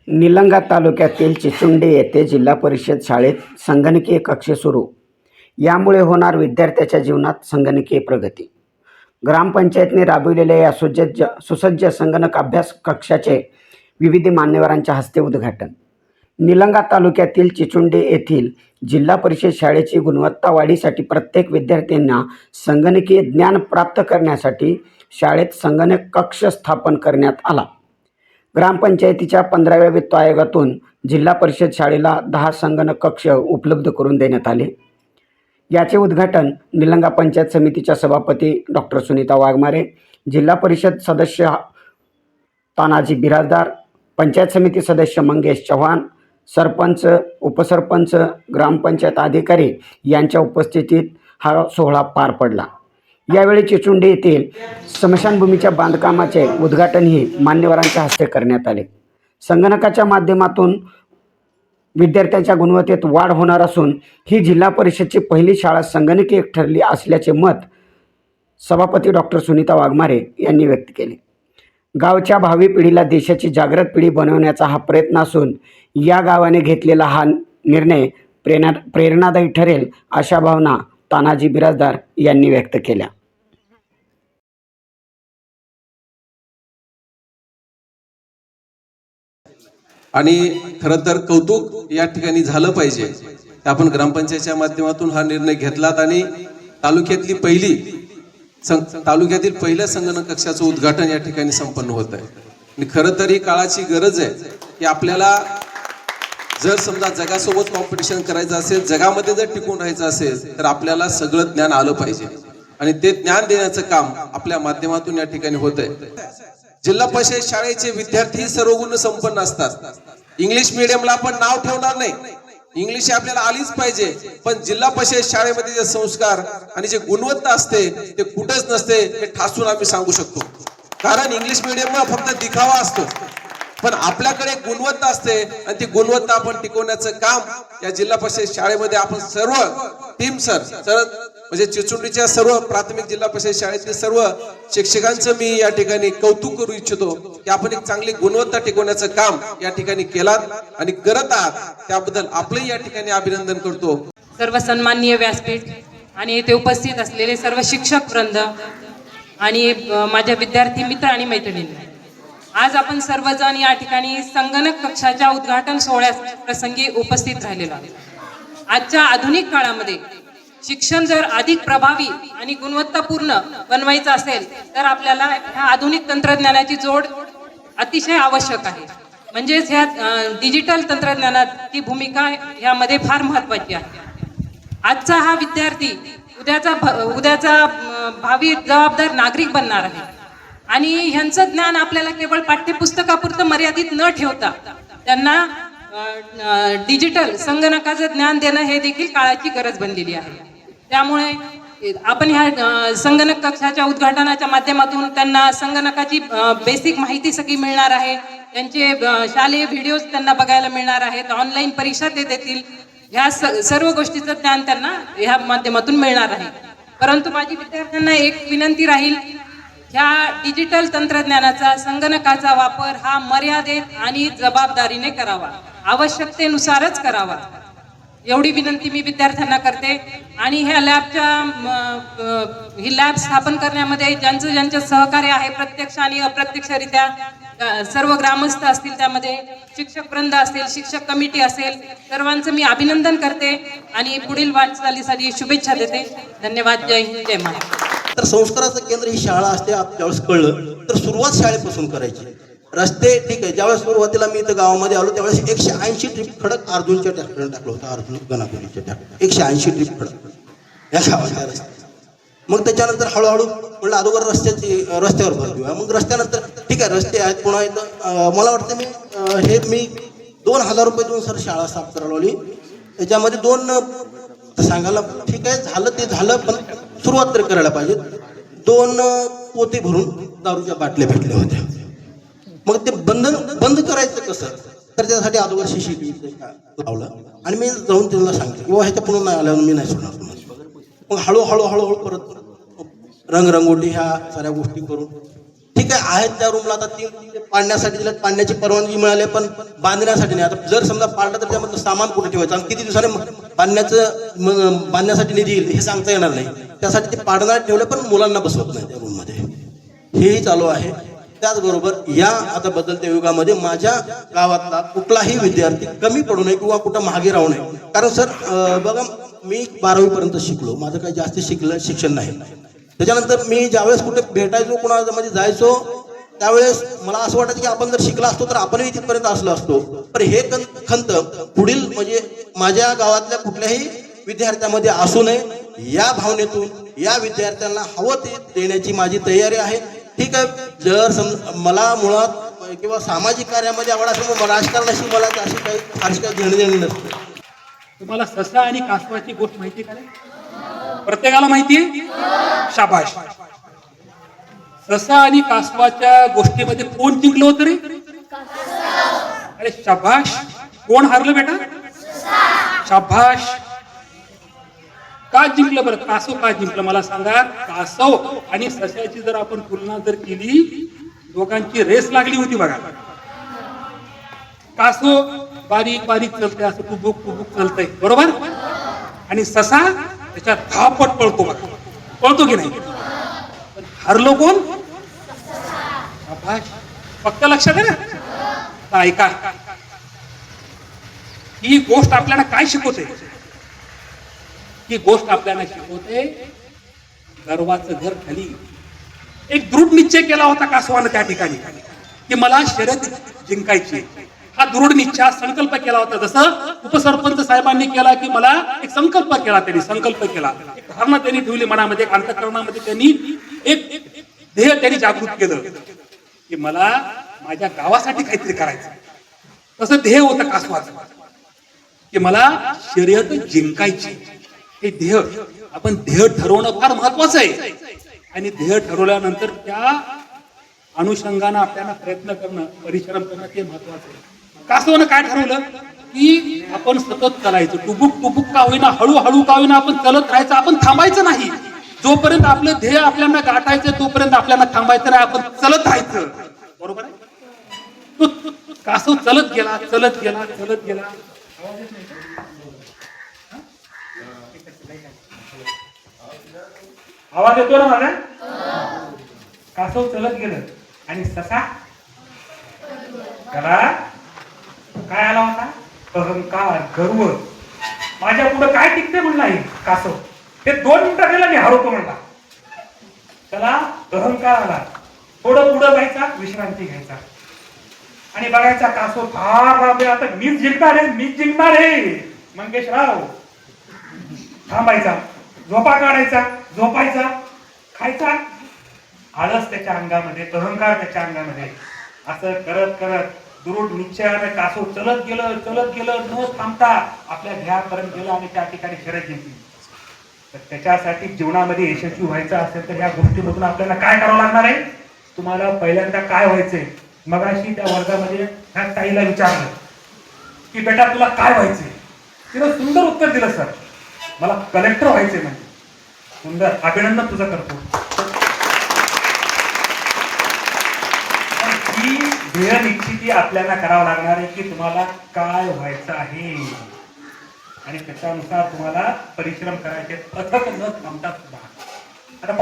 निलंगा तालुक्यातील चिचुंडी येथे जिल्हा परिषद शाळेत संगणकीय कक्ष सुरू. यामुळे होणार विद्यार्थ्याच्या जीवनात संगणकीय प्रगती. ग्रामपंचायतने राबविलेल्या या सुसज्ज संगणक अभ्यास कक्षाचे विविध मान्यवरांच्या हस्ते उद्घाटन. निलंगा तालुक्यातील चिचुंडी येथील जिल्हा परिषद शाळेची गुणवत्ता वाढीसाठी प्रत्येक विद्यार्थ्यांना संगणकीय ज्ञान प्राप्त करण्यासाठी शाळेत संगणक कक्ष स्थापन करण्यात आला. ग्रामपंचायतीच्या 15व्या वित्त आयोगातून जिल्हा परिषद शाळेला 10 संगणक कक्ष उपलब्ध करून देण्यात आले. याचे उद्घाटन निलंगा पंचायत समितीच्या सभापती डॉक्टर सुनीता वाघमारे, जिल्हा परिषद सदस्य तानाजी बिराजदार, पंचायत समिती सदस्य मंगेश चव्हाण, सरपंच, उपसरपंच, ग्रामपंचायत अधिकारी यांच्या उपस्थितीत हा सोहळा पार पडला. यावेळी चिचुंडी येथील स्मशानभूमीच्या बांधकामाचे उद्घाटनही मान्यवरांच्या हस्ते करण्यात आले. संगणकाच्या माध्यमातून विद्यार्थ्यांच्या गुणवत्तेत वाढ होणार असून ही जिल्हा परिषदची पहिली शाळा संगणकीय ठरली असल्याचे मत सभापती डॉक्टर सुनीता वाघमारे यांनी व्यक्त केले. गावच्या भावी पिढीला देशाची जागृत पिढी बनवण्याचा हा प्रयत्न असून या गावाने घेतलेला हा निर्णय प्रेरणादायी ठरेल अशा भावना तानाजी बिराजदार यांनी व्यक्त केल्या. आणि खरं तर कौतुक या ठिकाणी झालं पाहिजे. आपण ग्रामपंचायतच्या माध्यमातून हा निर्णय घेतलात आणि तालुक्यातील पहिल्या संगणक कक्षाचं उद्घाटन या ठिकाणी संपन्न होत आहे. आणि खरं तर ही काळाची गरज आहे की आपल्याला जर समजा जगासोबत कॉम्पिटिशन करायचं असेल, जगामध्ये जर टिकून राहायचं असेल तर आपल्याला सगळं ज्ञान आलं पाहिजे आणि ते ज्ञान देण्याचं काम आपल्या माध्यमातून या ठिकाणी होत आहे. जिल्हा परिषद शाळेचे विद्यार्थी सर्व गुण संपन्न असतात. इंग्लिश मीडियमला आपण नाव ठेवणार नाही, इंग्लिश आपल्याला आलीच पाहिजे, पण जिल्हा परिषद शाळेमध्ये जे संस्कार आणि जे गुणवत्ता असते ते कुठेच नसते हे ठासून आम्ही सांगू शकतो. कारण इंग्लिश मीडियमला फक्त दिखावा असतो, पण आपल्याकडे गुणवत्ता असते आणि ती गुणवत्ता आपण टिकवण्याचं काम या जिल्हा परिषद शाळेमध्ये आपण सर्व टीम म्हणजे चिचुंडीच्या सर्व प्राथमिक जिल्हा परिषद शाळेतील सर्व शिक्षकांचं मी या ठिकाणी कौतुक करू इच्छितो की आपण एक चांगली गुणवत्ता टिकवण्याचं काम या ठिकाणी केलात आणि करत आहात, त्याबद्दल आपले या ठिकाणी अभिनंदन करतो. सर्व सन्माननीय व्यासपीठ आणि येथे उपस्थित असलेले सर्व शिक्षक वृंद आणि माझ्या विद्यार्थी मित्र आणि मैत्रिणींनी, आज आपण सर्वजण या ठिकाणी संगणक कक्षाच्या उद्घाटन सोहळ्या प्रसंगी उपस्थित राहिलेलो आहोत. आजच्या आधुनिक काळामध्ये शिक्षण जर अधिक प्रभावी आणि गुणवत्तापूर्ण बनवायचं असेल तर आपल्याला ह्या आधुनिक तंत्रज्ञानाची जोड अतिशय आवश्यक आहे. म्हणजेच ह्या डिजिटल तंत्रज्ञानाची भूमिका यामध्ये फार महत्त्वाची आहे. आजचा हा विद्यार्थी उद्याचा भावी जबाबदार नागरिक बनणार आहे आणि ह्यांचं ज्ञान आपल्याला केवळ पाठ्यपुस्तकापुरतं मर्यादित न ठेवता त्यांना डिजिटल संगणकाचं ज्ञान देणं हे देखील काळाची गरज बनलेली आहे. त्यामुळे आपण ह्या संगणक कक्षाच्या उद्घाटनाच्या माध्यमातून त्यांना संगणकाची बेसिक माहिती सगळी मिळणार आहे. त्यांचे शालेय व्हिडिओज त्यांना बघायला मिळणार आहेत. ऑनलाईन परीक्षा ते देतील. ह्या सर्व गोष्टीचं ज्ञान त्यांना ह्या माध्यमातून मिळणार आहे. परंतु माझी विद्यार्थ्यांना एक विनंती राहील, ह्या डिजिटल तंत्रज्ञानाचा संगणकाचा वापर हा मर्यादित आणि जबाबदारीने करावा, आवश्यकतेनुसारच करावा, एवढी विनंती मी विद्यार्थ्यांना करते. आणि ह्या ही लॅब स्थापन करण्यामध्ये ज्यांचं सहकार्य आहे प्रत्यक्ष आणि अप्रत्यक्षरित्या सर्व ग्रामस्थ असतील, त्यामध्ये शिक्षक वृंद असतील, शिक्षक कमिटी असेल, सर्वांचं मी अभिनंदन करते आणि पुढील वाटचालीसाठी शुभेच्छा देते. धन्यवाद. जय हिंद, जय महाराष्ट्र. तर संस्काराचं केंद्र ही शाळा असते. ज्यावेळेस कळलं तर सुरुवात शाळेपासून करायची. रस्ते ठीक आहे, ज्यावेळेस सुरुवातीला मी इथं गावामध्ये आलो त्यावेळेस 180 ट्रिप खडक अर्जुनच्या ट्रॅक्टरने टाकलं होतं. अर्जुन गणापुरीच्या ट्रॅक्टर 180 ट्रिप खडक या गावाच्या रस्ते. मग त्याच्यानंतर हळूहळू म्हणलं अगोदर रस्त्यावर भर घेऊया. मग रस्त्यानंतर ठीक आहे, रस्ते आहेत. पुन्हा इथं मला वाटतं मी 2000 रुपये देऊन सर शाळा साफ करायला लावली. त्याच्यामध्ये 2 सांगायला ठीक आहे झालं ते झालं, पण सुरुवात तर करायला पाहिजे. 2 पोते भरून दारूच्या बाटल्या भेटल्या होत्या. मग ते बंद करायचं कसं, तर त्यासाठी अगोदर CCTV लावलं आणि मी जाऊन त्यांना सांगितलं किंवा ह्याच्या पुन्हा नाही आल्यावर मी नाही सोडणार. मग हळूहळू परत रंगरंगोटी ह्या साऱ्या गोष्टी करून ठीक ठीक आहे आहेत त्या रूमला आता 3 रूम पाडण्यासाठी दिल्यात, पाडण्याची परवानगी मिळाली पण बांधण्यासाठी नाही. आता जर समजा पाडलं तर त्यामधलं सामान कुठे ठेवायचं आणि किती दिवसाने बांधण्यासाठी निधी येईल हे सांगता येणार नाही. त्यासाठी ते पाडणार ठेवले पण मुलांना बसवत नाही त्या रूममध्ये, हेही चालू आहे. त्याचबरोबर या आता बदलत्या युगामध्ये माझ्या गावातला कुठलाही विद्यार्थी कमी पडू नये किंवा कुठं मागे राहू नये. कारण सर बघा, मी 12वी पर्यंत शिकलो, माझं काही जास्त शिक्षण नाही. त्याच्यानंतर मी ज्यावेळेस कुठे भेटायचो, कुणामध्ये जायचो, त्यावेळेस मला असं वाटायचं की आपण जर शिकला असतो तर आपणही तिथपर्यंत असलो असतो. पण हे खंत पुढील म्हणजे माझ्या गावातल्या कुठल्याही विद्यार्थ्यामध्ये असू नये, या भावनेतून या विद्यार्थ्यांना हवं ते देण्याची माझी तयारी आहे. ठीक आहे, जर मला मुळात किंवा सामाजिक कार्यामध्ये आवड असेल, मग राजकारणाशी मला अशी काही फारशी काही घेणं देणं नसतं. तुम्हाला ससा आणि कासवाची गोष्ट माहिती का रे? प्रत्येकाला माहितीये? शाबाश. ससा आणि कासवाच्या गोष्टीमध्ये कोण जिंकलं होतं रे? अरे शाबाश. कोण हारलं बेटा? शाबाश. का जिंकलं बरं? कासव का जिंकलं मला सांगा. कासव आणि सस्याची जर आपण तुलना जर केली, दोघांची रेस लागली होती बघा. कासव बारीक बारीक चलतंय, असं टुबुक टुबुक चलतंय, बरोबर. आणि ससा त्याच्यात धापट पळतो बघा, पळतो की नाही. पण हरलो कोण? शाबाश. फक्त लक्षात आहे ना. ऐका, ही गोष्ट आपल्याला काय शिकवते? ही गोष्ट आपल्याला शिकवते गर्वाचं घर खाली. एक दृढ निश्चय केला होता कासवानं त्या ठिकाणी की मला शर्यत जिंकायची. हा दृढ निश्चय संकल्प केला होता. जसं उपसरपंच साहेबांनी केला की मला एक संकल्प केला, त्यांनी संकल्प केला, एक धारणा त्यांनी ठेवली मनामध्ये, एक अंतःकरणामध्ये त्यांनी एक ध्येय त्यांनी जागृत केलं की मला माझ्या गावासाठी काहीतरी करायचं. तसं ध्येय होतं कासवाचं की मला शर्यत जिंकायची. हे ध्येय, आपण ध्येय ठरवणं फार महत्वाचं आहे. आणि ध्येय ठरवल्यानंतर त्या अनुषंगाने आपल्याला प्रयत्न करणं, परिश्रम करणं हे महत्वाचं आहे. कासवानं काय ठरवलं की आपण सतत चालायचं, टुबुक टुबुक का होईना, हळूहळू का होईना आपण चालत राहायचं, आपण थांबायचं नाही. जोपर्यंत आपलं ध्येय आपल्याला गाठायचं तोपर्यंत आपल्याला थांबायचं नाही, आपण चालत राहायचं, बरोबर आहे. तो कासव चालत गेला, चालत गेला, चालत गेला. आवाज येतो ना माझा? कासव चलत गेलं आणि ससा त्याला काय आला होता? अहंकार, गर्व. माझ्या पुढे काय टिकते म्हणला आहे कासव. हे 2 मिनिटं गेला मी हरवतो म्हणला. त्याला अहंकार आला. थोडं पुढं जायचा, विश्रांती घ्यायचा आणि बघायचा कासव फार राबे, आता मीच जिंकणार आहे, मीच जिंकणार आहे. मंगेशराव थांबायचा, झोपा काढायचा, झोपायचा, खायचा. आळस त्याच्या अंगामध्ये, अहंकार त्याच्या अंगामध्ये. असं करत करत दृढ निश्चयाने कासव चलत गेलं, न थांबता आपल्या ध्येयापर्यंत गेलं आणि त्या ठिकाणी शर्यत जिंकली. तर त्याच्यासाठी जीवनामध्ये यशस्वी व्हायचं असेल तर या गोष्टीमधून आपल्याला काय करावं लागणार आहे? तुम्हाला पहिल्यांदा काय व्हायचंय? मगाशी त्या वर्गामध्ये ह्या ताईला विचारलं की बेटा तुला काय व्हायचंय? तिनं सुंदर उत्तर दिलं, सर मला कलेक्टर व्हायचंय. म्हणजे सुंदर, अभिनंदन तुझं करतो. ही ध्येय निश्चिती आपल्याला करावं लागणार आहे की तुम्हाला काय व्हायचं आहे आणि त्याच्यानुसार तुम्हाला परिश्रम करायचे, अथक न थांबता सुद्धा. आता